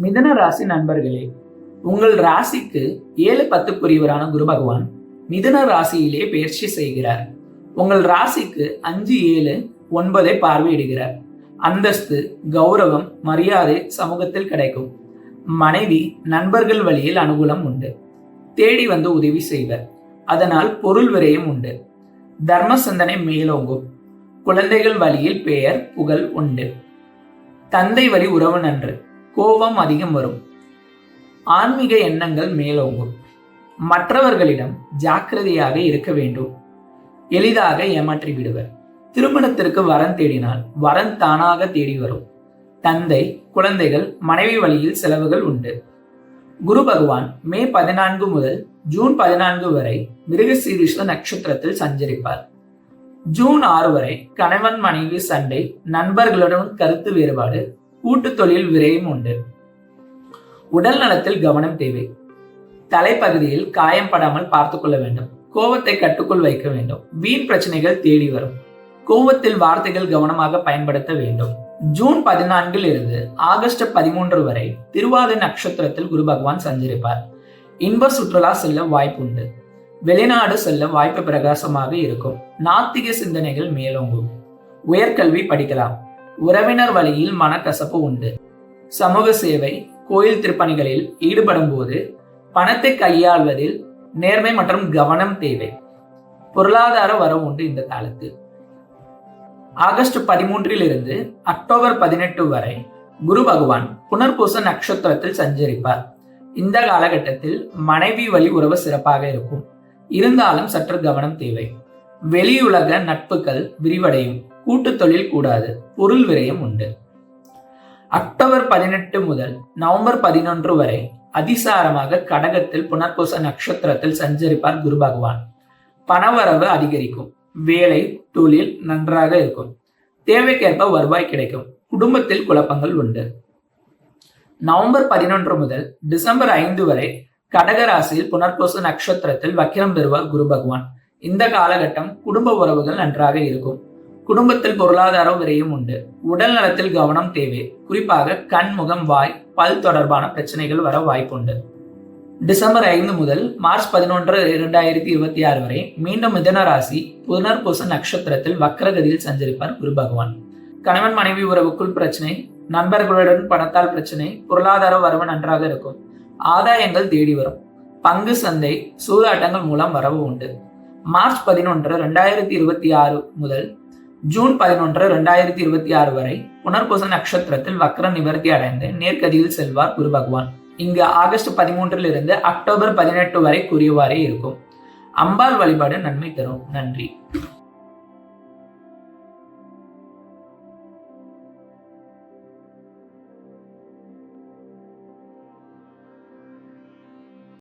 மிதுன ராசி நண்பர்களே, உங்கள் ராசிக்கு 7-10 குரு பகவான் மிதுன ராசியிலே பயிற்சி செய்கிறார். உங்கள் ராசிக்கு 5-7-9 பார்வையிடுகிறார். அந்தஸ்து, கௌரவம், மரியாதை சமூகத்தில் கிடைக்கும். மனைவி, நண்பர்கள் வழியில் அனுகூலம் உண்டு. தேடி வந்து உதவி செய்வர். அதனால் பொருள் விரயம் உண்டு. தர்ம சிந்தனை மேலோங்கும். குழந்தைகள் வழியில் பெயர் புகழ் உண்டு. தந்தை வழி உறவு நன்று. கோபம் அதிகம் வரும். ஆன்மீக எண்ணங்கள் மேலோங்கும். மற்றவர்களிடம் ஜாக்கிரதையாக இருக்க வேண்டும். எளிதாக ஏமாற்றி விடுவர். திருமணத்திற்கு வரன் தேடினால் வரன் தானாக தேடி வரும். தந்தை, குழந்தைகள், மனைவி வழியில் செலவுகள் உண்டு. குரு பகவான் மே 14 முதல் ஜூன் 14 வரை மிருகசீரிஷ நட்சத்திரத்தில் சஞ்சரிப்பார். ஜூன் 6 வரை கணவன் மனைவி சண்டை, நண்பர்களுடன் கருத்து வேறுபாடு, கூட்டு தொழில் விரயம் உண்டு. உடல் நலத்தில் கவனம் தேவை. தலைப்பகுதியில் காயம் படாமல் பார்த்துக் கொள்ள வேண்டும். கோபத்தை கட்டுக்குள் வைக்க வேண்டும். வீண் பிரச்சனைகள் தேடி வரும். கோபத்தில் வார்த்தைகள் கவனமாக பயன்படுத்த வேண்டும். ஜூன் 14 இருந்து ஆகஸ்ட் 13 வரை திருவாதிரை நட்சத்திரத்தில் குரு பகவான் சஞ்சரிப்பார். இன்ப சுற்றுலா செல்ல வாய்ப்பு உண்டு. வெளிநாடு செல்ல வாய்ப்பு பிரகாசமாக இருக்கும். நாத்திக சிந்தனைகள் மேலோங்கும். உயர்கல்வி படிக்கலாம். உறவினர் வழியில் மனக்கசப்பு உண்டு. சமூக சேவை, கோயில் திருப்பணிகளில் ஈடுபடும் போது பணத்தை கையாள்வதில் நேர்மை மற்றும் கவனம் தேவை. பொருளாதார வரவு உண்டு. இந்த காலத்தில் ஆகஸ்ட் 13 இருந்து அக்டோபர் 18 வரை குரு பகவான் புனர்பூச நட்சத்திரத்தில் சஞ்சரிப்பார். இந்த காலகட்டத்தில் மனைவி வழி உறவு சிறப்பாக இருக்கும். இருந்தாலும் சற்று கவனம் தேவை. வெளியுலக நட்புகள் விரிவடையும். கூட்டு தொழில் கூடாது. பொருள் விரயம் உண்டு. அக்டோபர் 18 முதல் நவம்பர் 11 வரை அதிசாரமாக கடகத்தில் புனர்பூச நட்சத்திரத்தில் சஞ்சரிப்பார் குரு பகவான். பணவரவு அதிகரிக்கும். வேலை, தொழில் நன்றாக இருக்கும். தேவைக்கேற்ப வருவாய் கிடைக்கும். குடும்பத்தில் குழப்பங்கள் உண்டு. நவம்பர் 11 முதல் டிசம்பர் 5 வரை கடக ராசியில் புனர்பூச நட்சத்திரத்தில் வக்கிரம் பெறுவார் குரு பகவான். இந்த காலகட்டம் குடும்ப உறவுகள் நன்றாக இருக்கும். குடும்பத்தில் பொருளாதார விரயம் உண்டு. உடல் நலத்தில் கவனம் தேவை. குறிப்பாக கண், முகம், வாய், பல் தொடர்பான பிரச்சனைகள் வர வாய்ப்புண்டு. டிசம்பர் 5 முதல் மார்ச் 11, 2026 வரை மீண்டும் மிதுன ராசி புனர்பூச நட்சத்திரத்தில் வக்ரகதியில் சஞ்சரிப்பார் குரு பகவான். கணவன் மனைவி உறவுக்குள் பிரச்சனை, நண்பர்களுடன் பணத்தால் பிரச்சனை, பொருளாதார வரவு நன்றாக இருக்கும். ஆதாயங்கள் தேடி வரும். பங்கு சந்தை, சூதாட்டங்கள் மூலம் வரவு உண்டு. மார்ச் 11, 2026 முதல் ஜூன் 11, 2026 வரை புனர்பூச நட்சத்திரத்தில் வக்ர நிவர்த்தி அடைந்து நேர்கதியில் செல்வார் குரு பகவான். இங்கு ஆகஸ்ட் 13 இருந்து அக்டோபர் 18 வரை கூறியவாறே இருக்கும். அம்பாள் வழிபாடு நன்மை தரும். நன்றி.